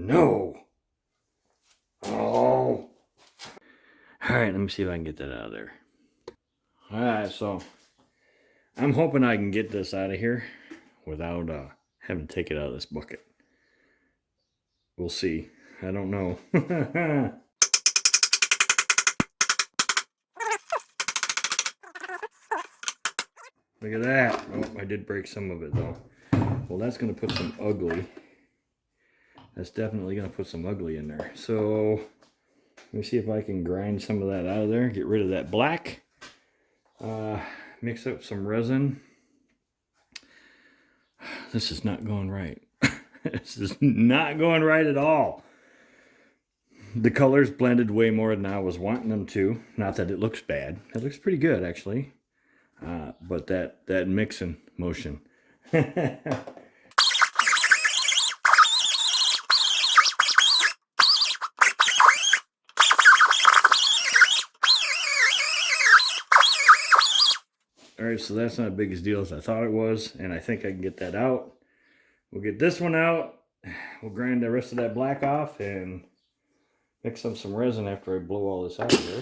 no. Oh. Alright, let me see if I can get that out of there. Alright, so I'm hoping I can get this out of here without having to take it out of this bucket. We'll see. I don't know. Look at that. Oh, I did break some of it though. Well, that's going to put some ugly. That's definitely going to put some ugly in there. So let me see if I can grind some of that out of there. Get rid of that black. Mix up some resin. This is not going right. This is not going right at all. The colors blended way more than I was wanting them to. Not that it looks bad. It looks pretty good actually. But that mixing motion. Alright, so that's not as big a deal as I thought it was, and I think I can get that out. We'll get this one out. We'll grind the rest of that black off and mix up some resin after I blow all this out of here.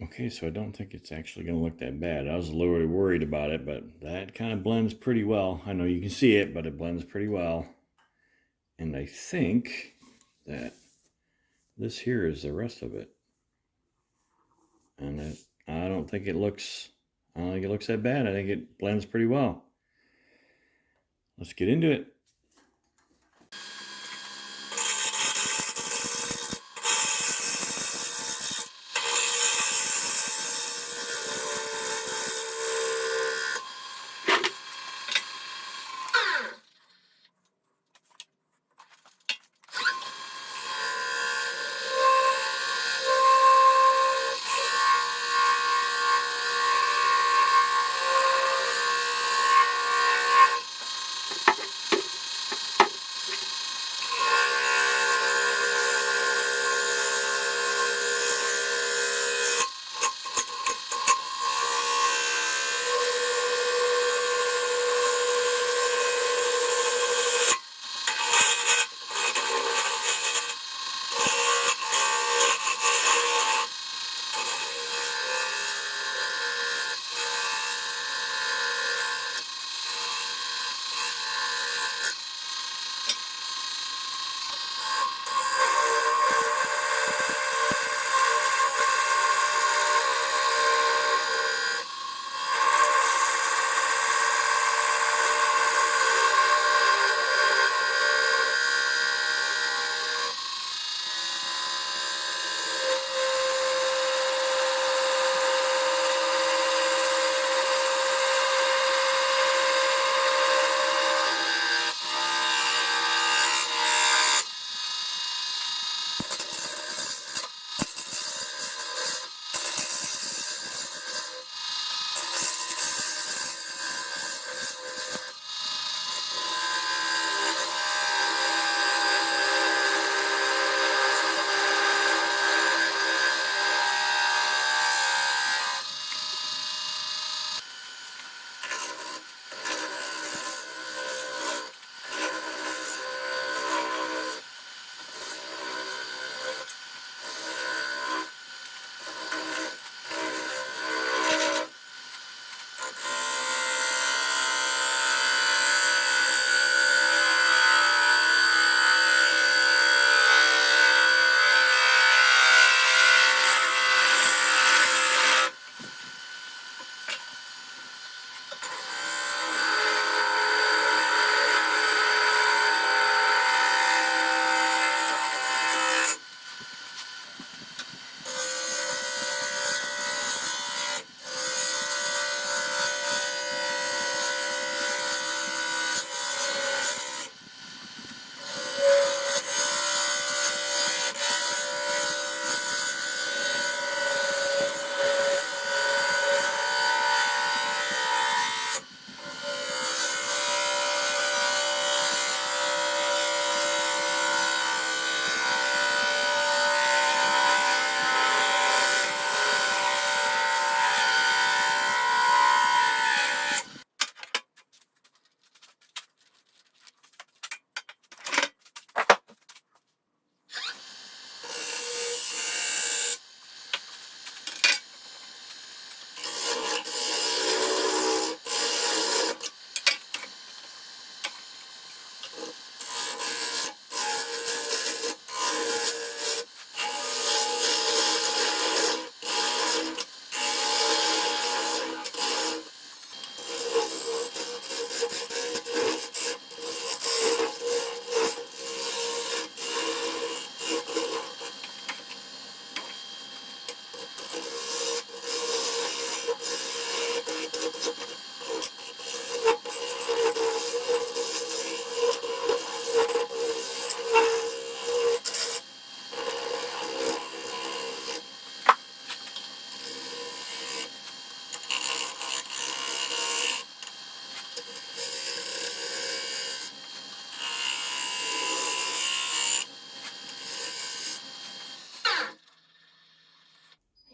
Okay, so I don't think it's actually going to look that bad. I was a little worried about it, but that kind of blends pretty well. I know you can see it, but it blends pretty well. And I think that this here is the rest of it. And I don't think it looks that bad. I think it blends pretty well. Let's get into it.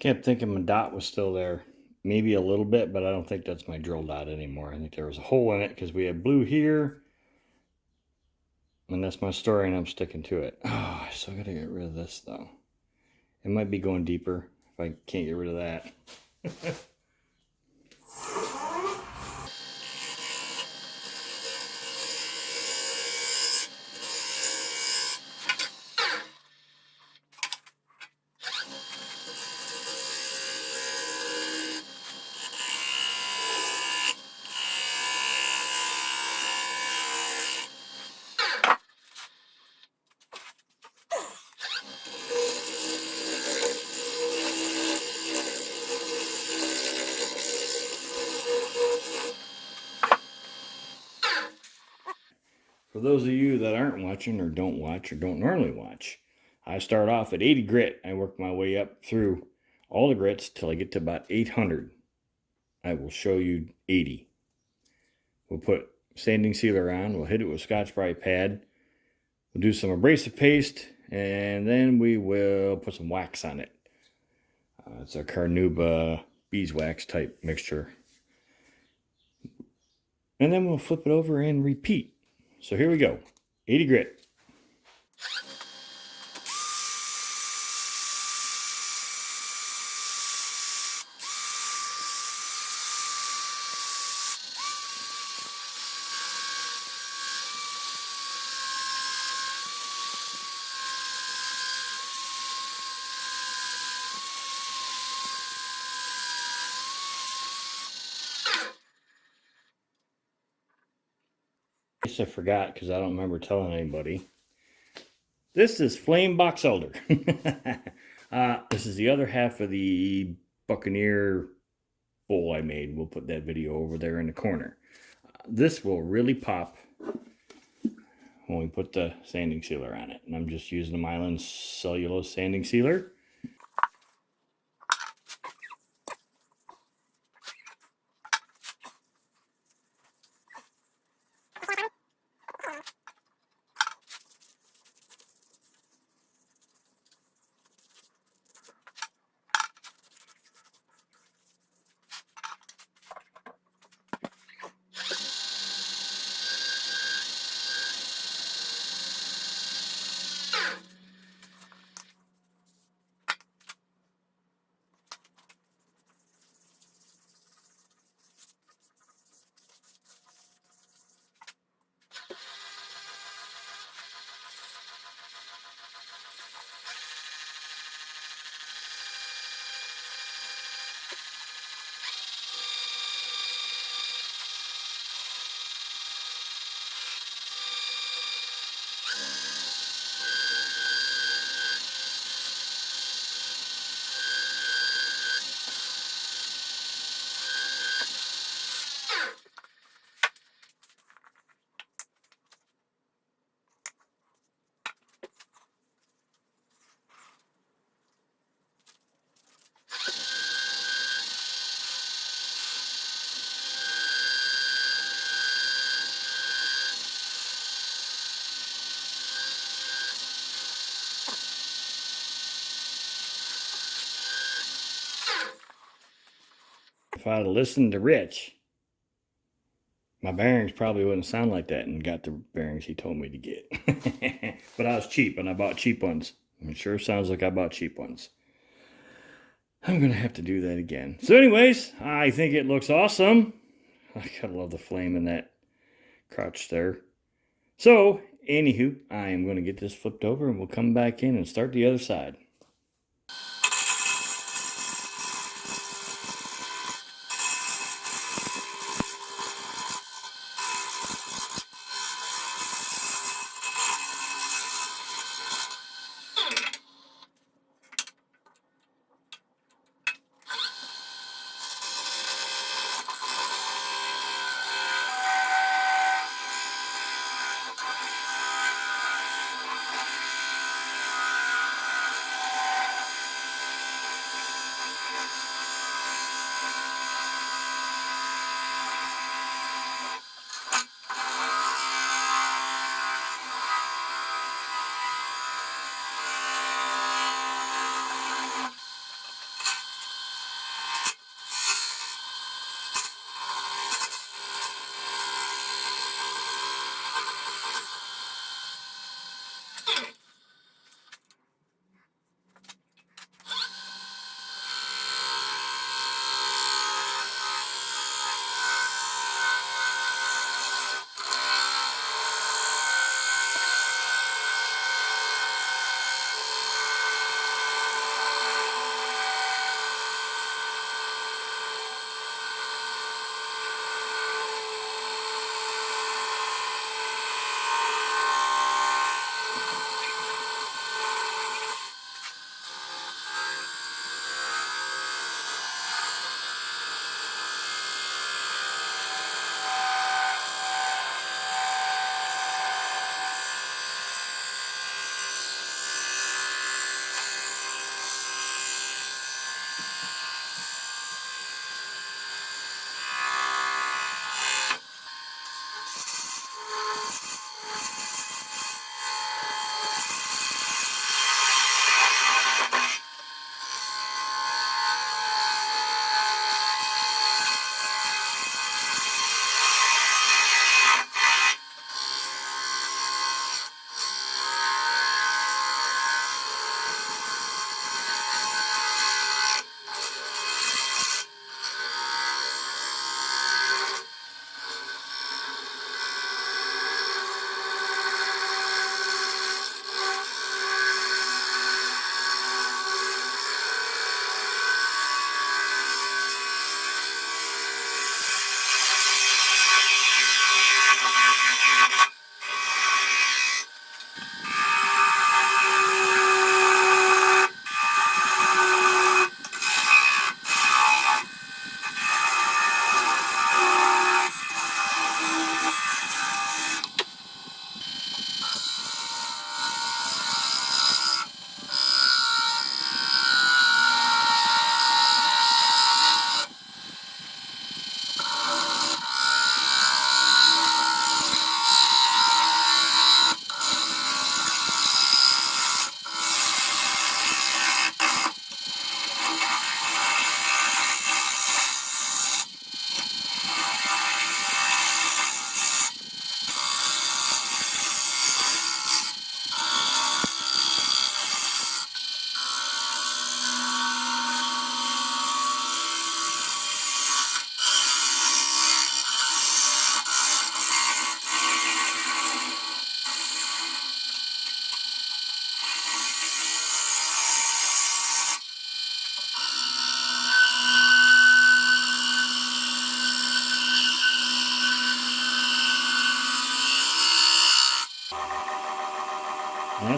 Kept thinking my dot was still there. Maybe a little bit, but I don't think that's my drill dot anymore. I think there was a hole in it because we had blue here. And that's my story, and I'm sticking to it. Oh, I still gotta get rid of this though. It might be going deeper if I can't get rid of that. For those of you that aren't watching or don't normally watch, I start off at 80 grit. I work my way up through all the grits till I get to about 800. I will show you 80. We'll put sanding sealer on. We'll hit it with Scotch-Brite pad. We'll do some abrasive paste, and then we will put some wax on it. It's a Carnauba beeswax type mixture. And then we'll flip it over and repeat. So here we go, 80 grit. I forgot because I don't remember telling anybody. This is Flame Box Elder. This is the other half of the Buccaneer bowl I made. We'll put that video over there in the corner. This will really pop when we put the sanding sealer on it. And I'm just using the Mylan cellulose sanding sealer. If I'd listened to Rich, my bearings probably wouldn't sound like that and got the bearings he told me to get. But I was cheap and I bought cheap ones. It sure sounds like I bought cheap ones. I'm going to have to do that again. So anyways, I think it looks awesome. I gotta love the flame in that crotch there. So, anywho, I am going to get this flipped over and we'll come back in and start the other side.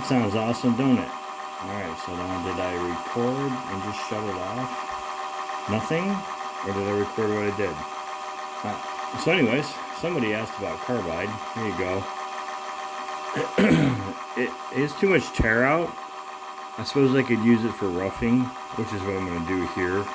That sounds awesome, don't it? Alright, so now did I record and just shut it off? Nothing? Or did I record what I did? So anyways, somebody asked about carbide. Here you go. It is too much tear out. I suppose I could use it for roughing, which is what I'm going to do here.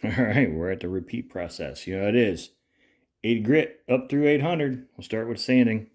Alright, we're at the repeat process. You know how it is. 8 grit up through 800. We'll start with sanding.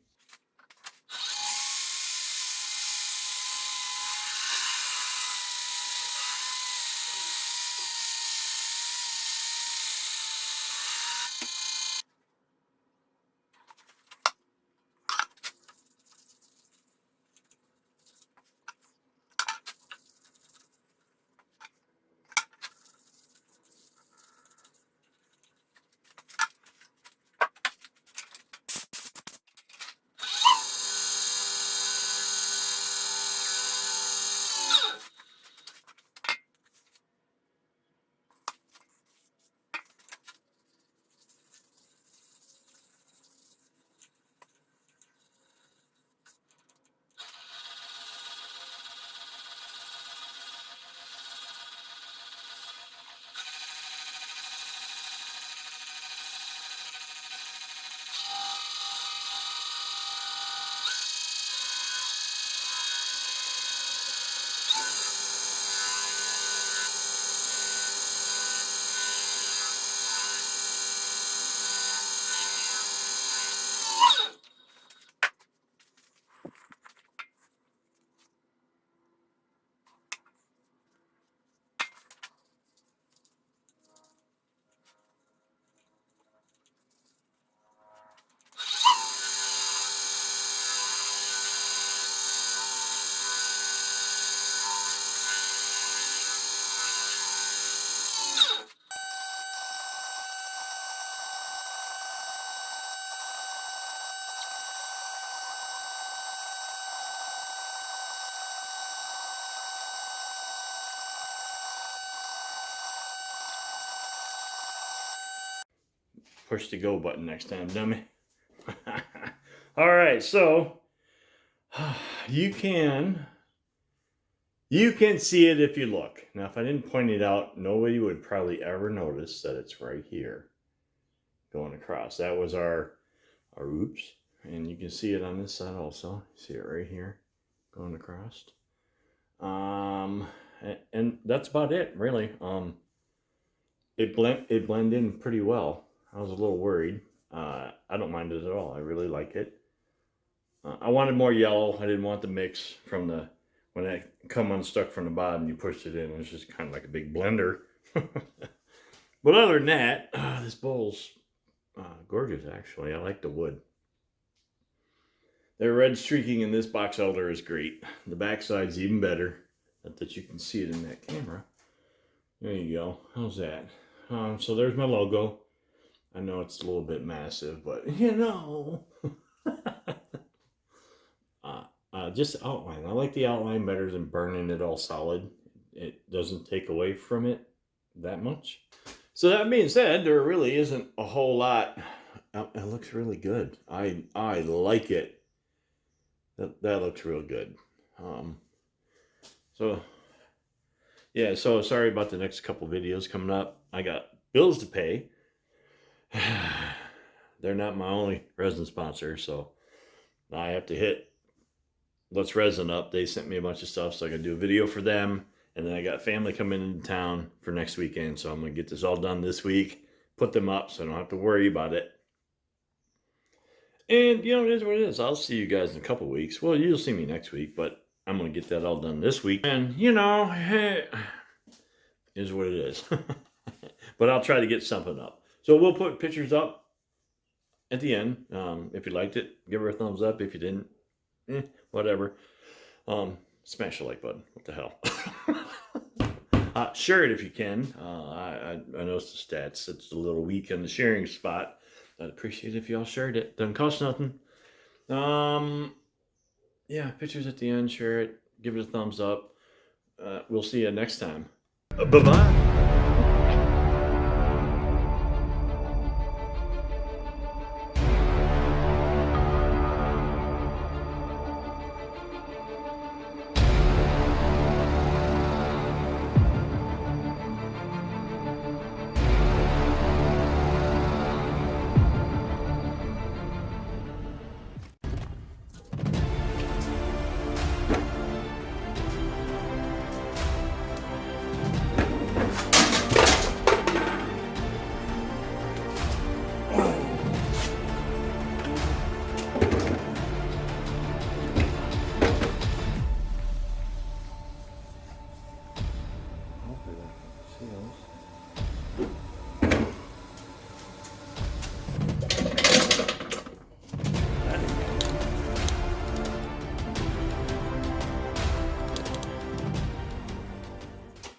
Push the go button next time, dummy. Alright, so you can see it if you look. Now, if I didn't point it out, nobody would probably ever notice that it's right here going across. That was our oops. And you can see it on this side also. See it right here going across. And that's about it, really. It blended in pretty well. I was a little worried. I don't mind it at all. I really like it. I wanted more yellow. I didn't want the mix from the, when it come unstuck from the bottom, you pushed it in. It was just kind of like a big blender. But other than that, this bowl's gorgeous, actually. I like the wood. The red streaking in this box elder is great. The backside's even better. Not that you can see it in that camera. There you go. How's that? So there's my logo. I know it's a little bit massive, but you know. Just outline. I like the outline better than burning it all solid. It doesn't take away from it that much. So that being said, there really isn't a whole lot. It looks really good. I like it. That looks real good. So yeah, so sorry about the next couple videos coming up. I got bills to pay. They're not my only resin sponsor, so I have to hit Let's Resin up. They sent me a bunch of stuff, so I can do a video for them. And then I got family coming into town for next weekend, so I'm going to get this all done this week, put them up so I don't have to worry about it. And, you know, it is what it is. I'll see you guys in a couple weeks. Well, you'll see me next week, but I'm going to get that all done this week. And, you know, hey, it is what it is. But I'll try to get something up. So we'll put pictures up at the end. If you liked it, give her a thumbs up. If you didn't, whatever. Smash the like button. What the hell? Share it if you can. I noticed the stats. It's a little weak on the sharing spot. I'd appreciate it if y'all shared it. Doesn't cost nothing. Yeah, pictures at the end. Share it. Give it a thumbs up. We'll see you next time. Bye-bye.